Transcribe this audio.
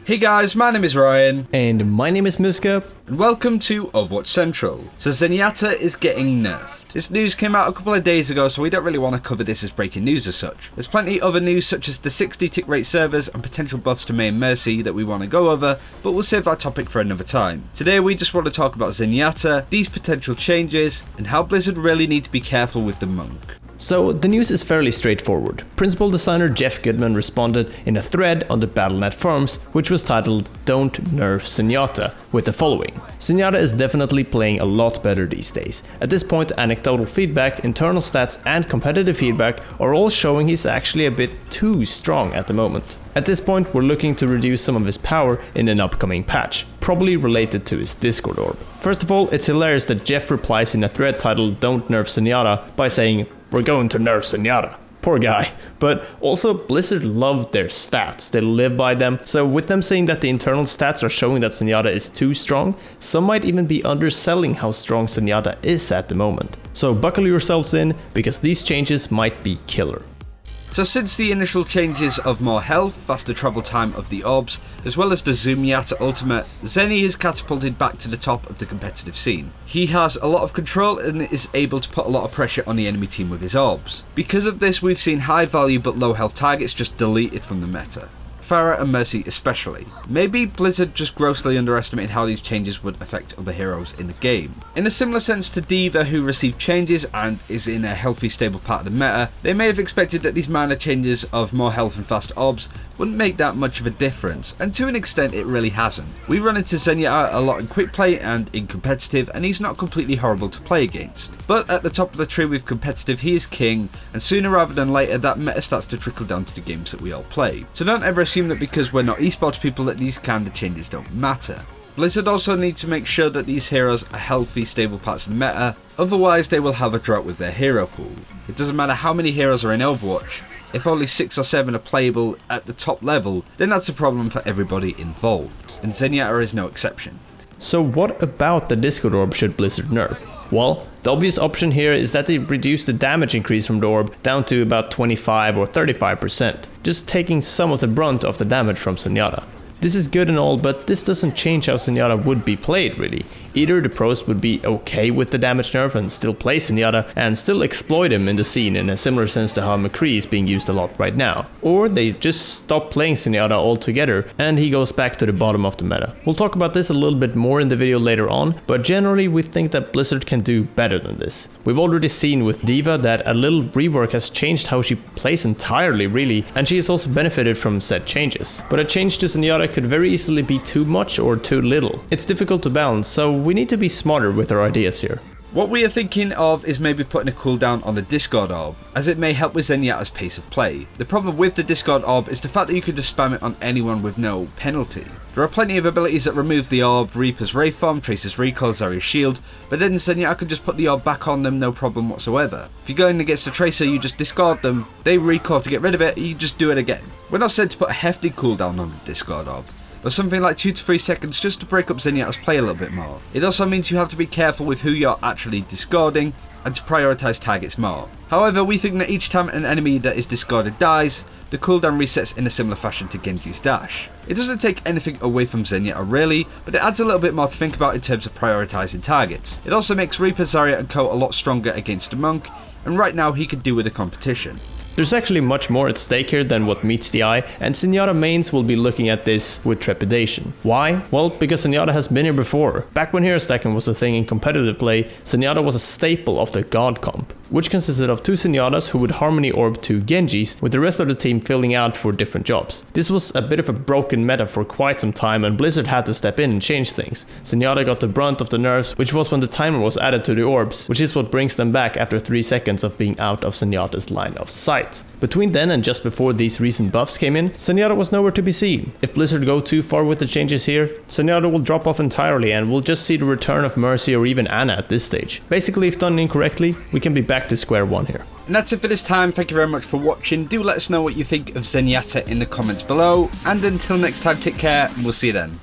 Hey guys, my name is Ryan. And my name is Miska. And welcome to Overwatch Central. So Zenyatta is getting nerfed. This news came out a couple of days ago, so we don't really want to cover this as breaking news as such. There's plenty other news such as the 60 tick rate servers and potential buffs to main Mercy that we want to go over, but we'll save that topic for another time. Today we just want to talk about Zenyatta, these potential changes, and how Blizzard really need to be careful with the monk. So the news is fairly straightforward. Principal designer Jeff Goodman responded in a thread on the Battle.net forums, which was titled "Don't Nerf Zenyatta," with the following. Zenyatta is definitely playing a lot better these days. At this point, anecdotal feedback, internal stats and competitive feedback are all showing he's actually a bit too strong at the moment. At this point, we're looking to reduce some of his power in an upcoming patch, probably related to his Discord orb. First of all, it's hilarious that Jeff replies in a thread titled "Don't Nerf Zenyatta" by saying, "We're going to nerf Zenyatta." Poor guy. But also, Blizzard love their stats, they live by them, so with them saying that the internal stats are showing that Zenyatta is too strong, some might even be underselling how strong Zenyatta is at the moment. So buckle yourselves in, because these changes might be killer. So since the initial changes of more health, faster travel time of the orbs, as well as the Zenyatta ultimate, Zenny is catapulted back to the top of the competitive scene. He has a lot of control and is able to put a lot of pressure on the enemy team with his orbs. Because of this, we've seen high value but low health targets just deleted from the meta. Pharah and Mercy especially. Maybe Blizzard just grossly underestimated how these changes would affect other heroes in the game. In a similar sense to D.Va, who received changes and is in a healthy stable part of the meta, they may have expected that these minor changes of more health and fast orbs wouldn't make that much of a difference, and to an extent it really hasn't. We run into Zenyatta a lot in quick play and in competitive, and he's not completely horrible to play against. But at the top of the tree with competitive, he is king, and sooner rather than later that meta starts to trickle down to the games that we all play. So don't ever assume that because we're not esports people that these kind of changes don't matter. Blizzard also need to make sure that these heroes are healthy, stable parts of the meta, otherwise they will have a drought with their hero pool. It doesn't matter how many heroes are in Overwatch, if only 6 or 7 are playable at the top level, then that's a problem for everybody involved, and Zenyatta is no exception. So what about the Discord orb should Blizzard nerf? Well, the obvious option here is that they reduce the damage increase from the orb down to about 25 or 35%, just taking some of the brunt of the damage from Zenyatta. This is good and all, but this doesn't change how Zenyatta would be played really. Either the pros would be okay with the damage nerf and still play Zenyatta and still exploit him in the scene in a similar sense to how McCree is being used a lot right now. Or they just stop playing Zenyatta altogether and he goes back to the bottom of the meta. We'll talk about this a little bit more in the video later on, but generally we think that Blizzard can do better than this. We've already seen with D.Va that a little rework has changed how she plays entirely really, and she has also benefited from said changes. But a change to Zenyatta could very easily be too much or too little. It's difficult to balance, so we need to be smarter with our ideas here. What we are thinking of is maybe putting a cooldown on the Discord orb, as it may help with Zenyatta's pace of play. The problem with the Discord orb is the fact that you can just spam it on anyone with no penalty. There are plenty of abilities that remove the orb, Reaper's Wraith Form, Tracer's Recall, Zarya's Shield, but then Zenyatta can just put the orb back on them no problem whatsoever. If you're going against a Tracer, you just discard them, they recall to get rid of it, you just do it again. We're not said to put a hefty cooldown on the Discord orb, but something like 2 to 3 seconds just to break up Zenyatta's play a little bit more. It also means you have to be careful with who you're actually discarding and to prioritise targets more. However, we think that each time an enemy that is discarded dies, the cooldown resets in a similar fashion to Genji's dash. It doesn't take anything away from Zenyatta really, but it adds a little bit more to think about in terms of prioritising targets. It also makes Reaper, Zarya and co a lot stronger against a monk, and right now he could do with the competition. There's actually much more at stake here than what meets the eye, and Zenyatta mains will be looking at this with trepidation. Why? Well, because Zenyatta has been here before. Back when hero stacking was a thing in competitive play, Zenyatta was a staple of the God comp, which consisted of 2 Zenyatas who would harmony orb 2 Genjis, with the rest of the team filling out for different jobs. This was a bit of a broken meta for quite some time, and Blizzard had to step in and change things. Zenyatta got the brunt of the nerfs, which was when the timer was added to the orbs, which is what brings them back after 3 seconds of being out of Zenyatta's line of sight. Between then and just before these recent buffs came in, Zenyatta was nowhere to be seen. If Blizzard go too far with the changes here, Zenyatta will drop off entirely and we'll just see the return of Mercy or even Ana at this stage. Basically, if done incorrectly, we can be back to square one here. And that's it for this time. Thank you very much for watching. Do let us know what you think of Zenyatta in the comments below, and until next time, take care and we'll see you then.